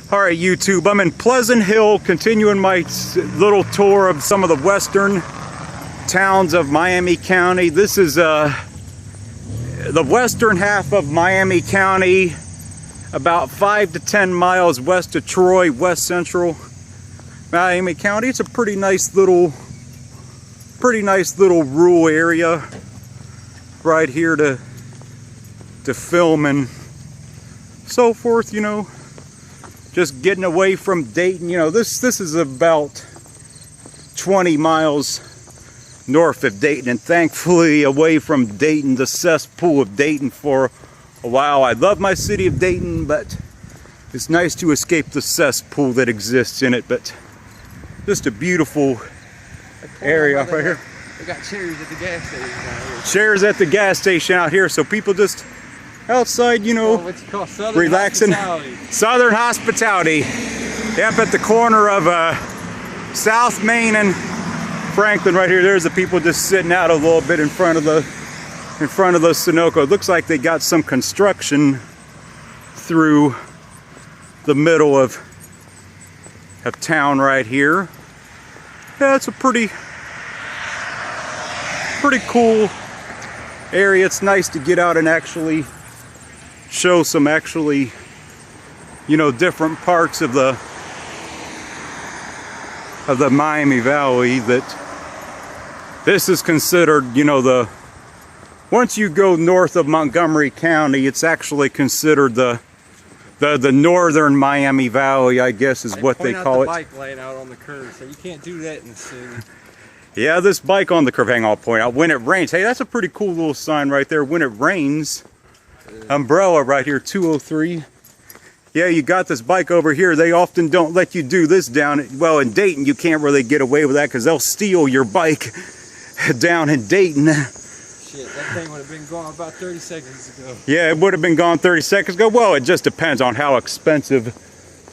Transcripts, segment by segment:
All right, YouTube, I'm in Pleasant Hill, continuing my little tour of some of the western towns of Miami County. This is the western half of Miami County, about 5 to 10 miles west of Troy, west central Miami County. It's a pretty nice little rural area right here to film and so forth, you know. Just getting away from Dayton, you know, this is about 20 miles north of Dayton, and thankfully away from Dayton, the cesspool of Dayton, for a while. I love my city of Dayton, but it's nice to escape the cesspool that exists in it. But just a beautiful area right here. They got chairs at the gas station out here. Chairs at the gas station out here, so people just outside, you know, what's it called? Southern relaxing. Hospitality. Southern Hospitality. Yep, at the corner of South Main and Franklin right here. There's the people just sitting out a little bit in front of the Sunoco. It looks like they got some construction through the middle of town right here. Yeah, it's a pretty cool area. It's nice to get out and actually show some you know, different parts of the Miami Valley. That this is considered, you know, once you go north of Montgomery County, it's actually considered the northern Miami Valley, I guess is what they call it. Bike laying out on the curb, so you can't do that in the city. Yeah, this bike on the curb, hang on, I'll point out, when it rains. Hey, that's a pretty cool little sign right there. When it rains, umbrella right here, 203. Yeah, you got this bike over here. They often don't let you do this down. Well, in Dayton, you can't really get away with that because they'll steal your bike down in Dayton. Shit, that thing would have been gone about 30 seconds ago. Yeah, it would have been gone 30 seconds ago. Well, it just depends on how expensive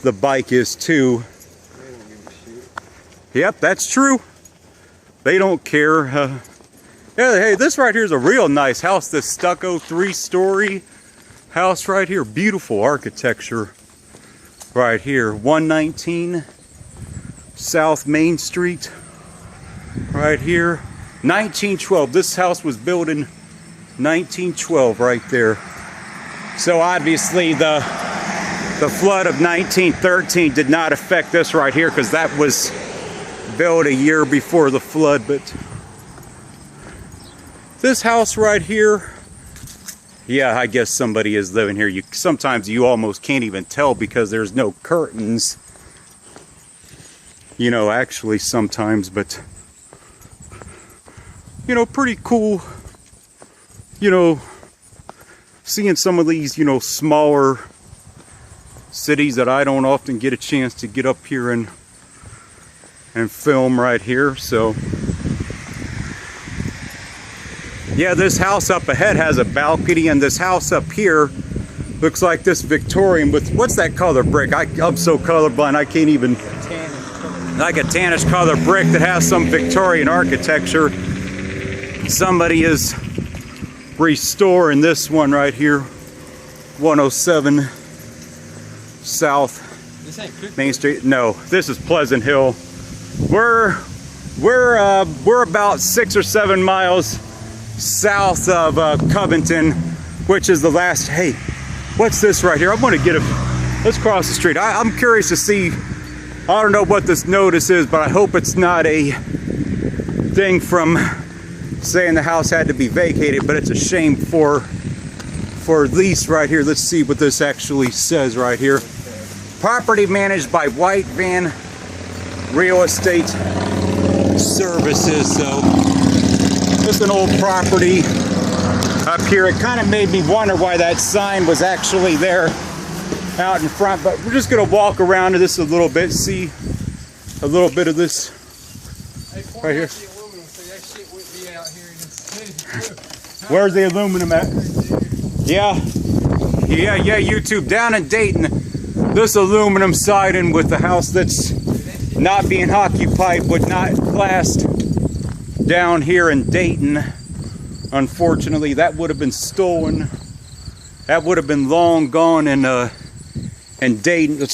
the bike is, too. They don't give a shit. Yep, that's true. They don't care. Yeah, hey, this right here is a real nice house. This stucco 3-story house right here. Beautiful architecture right here. 119 South Main Street right here. 1912. This house was built in 1912 right there. So obviously the flood of 1913 did not affect this right here because that was built a year before the flood. But this house right here, yeah, I guess somebody is living here. Sometimes you almost can't even tell because there's no curtains, you know, actually sometimes. But you know, pretty cool, you know, seeing some of these, you know, smaller cities that I don't often get a chance to get up here and film right here. So yeah, this house up ahead has a balcony, and this house up here looks like this Victorian with, what's that color brick? I'm so colorblind I can't even, like a tannish color brick that has some Victorian architecture. Somebody is restoring this one right here, 107 South Main Street. No, this is Pleasant Hill. We're about 6 or 7 miles south of Covington, which is the last. Hey, what's this right here? I'm going to let's cross the street. I'm curious to see. I don't know what this notice is, but I hope it's not a thing from saying the house had to be vacated, but it's a shame for lease right here. Let's see what this actually says right here. Property managed by White Van Real Estate Services. So it's an old property up here. It kind of made me wonder why that sign was actually there out in front, but we're just going to walk around to this a little bit, see a little bit of this right here. Where's the aluminum at? Yeah, YouTube, down in Dayton, this aluminum siding with the house that's not being occupied would not last down here in Dayton. Unfortunately, that would have been stolen. That would have been long gone in Dayton.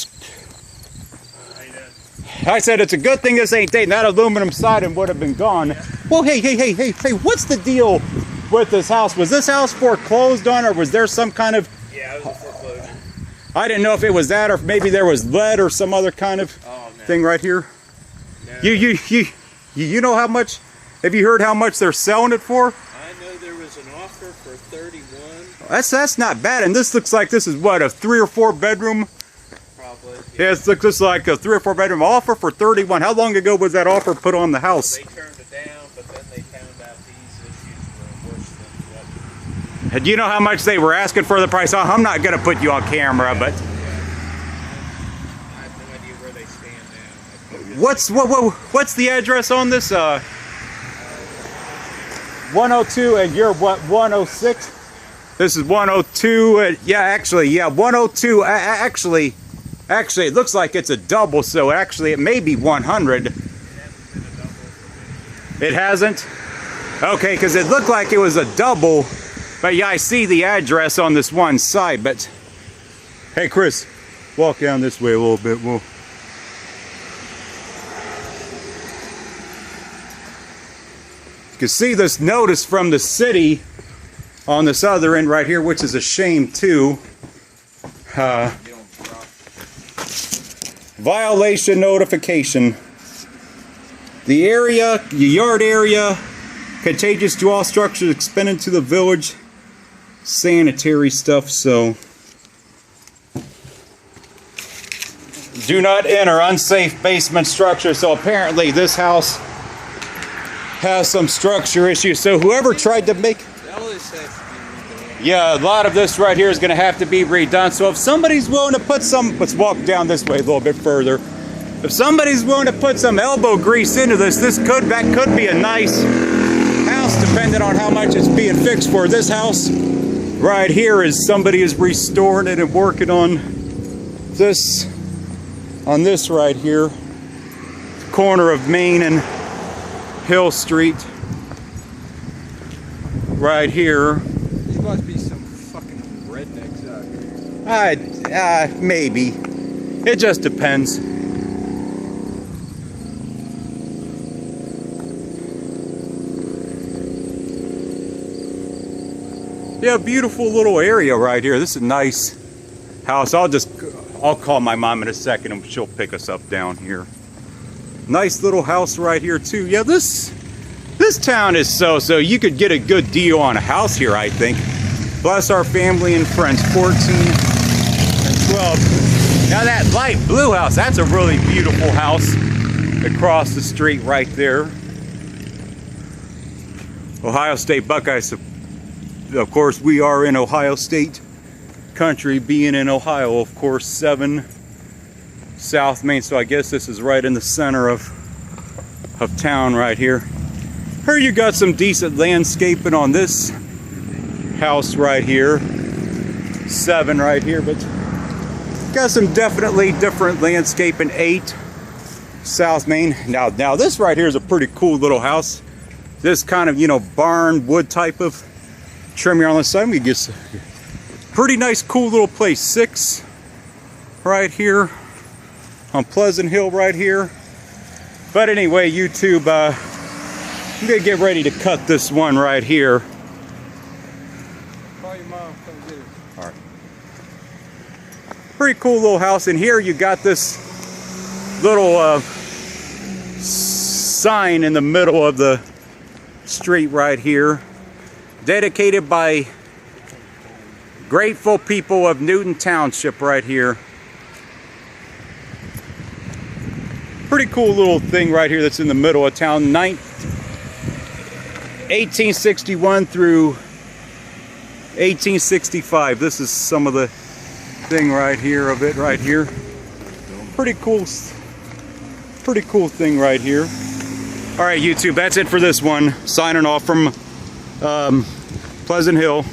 I said it's a good thing this ain't Dayton. That aluminum siding would have been gone. Well, hey, what's the deal with this house? Was this house foreclosed on, or was there some kind of... Yeah, it was a foreclosure. I didn't know if it was that, or if maybe there was lead or some other kind of thing right here. No. You know how much? Have you heard how much they're selling it for? I know there was an offer for 31. That's not bad, and this looks like this is what, a 3 or 4 bedroom? Probably. Yeah, it looks like a 3 or 4 bedroom offer for 31. How long ago was that offer put on the house? They turned it down, but then they found out these issues were worse than what. Do you know how much they were asking for the price? I'm not going to put you on camera, but... I have no idea where they stand now. What's the address on this? 102, and you're what, 106? This is 102. Yeah, actually, yeah, 102. Actually, it looks like it's a double, so actually it may be 100. It hasn't? Okay, because it looked like it was a double, but yeah, I see the address on this one side, but... Hey, Chris, walk down this way a little bit. You can see this notice from the city on this other end right here, which is a shame too. Violation notification. The area, your yard area, contagious to all structures expended to the village. Sanitary stuff, so. Do not enter unsafe basement structure. So apparently this house has some structure issues. So whoever tried to make... Yeah, a lot of this right here is going to have to be redone. So if somebody's willing to put some... Let's walk down this way a little bit further. If somebody's willing to put some elbow grease into this, that could be a nice house depending on how much it's being fixed for. This house right here is somebody is restoring it and working on this right here. Corner of Main and Hill Street. Right here. These must be some fucking rednecks out here. Maybe. It just depends. Yeah, beautiful little area right here. This is a nice house. I'll call my mom in a second and she'll pick us up down here. Nice little house right here too. Yeah, this town is so you could get a good deal on a house here, I think. Bless our family and friends. 14 and 12. Now that light blue house, that's a really beautiful house across the street right there. Ohio State Buckeyes. Of course, we are in Ohio State country, being in Ohio, of course. 7 South Main, so I guess this is right in the center of town right here. Here you got some decent landscaping on this house right here. 7 right here, but got some definitely different landscaping. 8 South Main. Now this right here is a pretty cool little house. This kind of, barn wood type of trim here on the side. We get a pretty nice, cool little place. 6 right here on Pleasant Hill right here. But anyway, YouTube, I'm gonna get ready to cut this one right here. Call your mom, come get it. All right. Pretty cool little house. In here you got this little sign in the middle of the street right here, dedicated by grateful people of Newton Township right here. Pretty cool little thing right here that's in the middle of town. 1861 through 1865. This is some of the thing right here of it right here. Pretty cool thing right here. All right, YouTube, that's it for this one. Signing off from Pleasant Hill.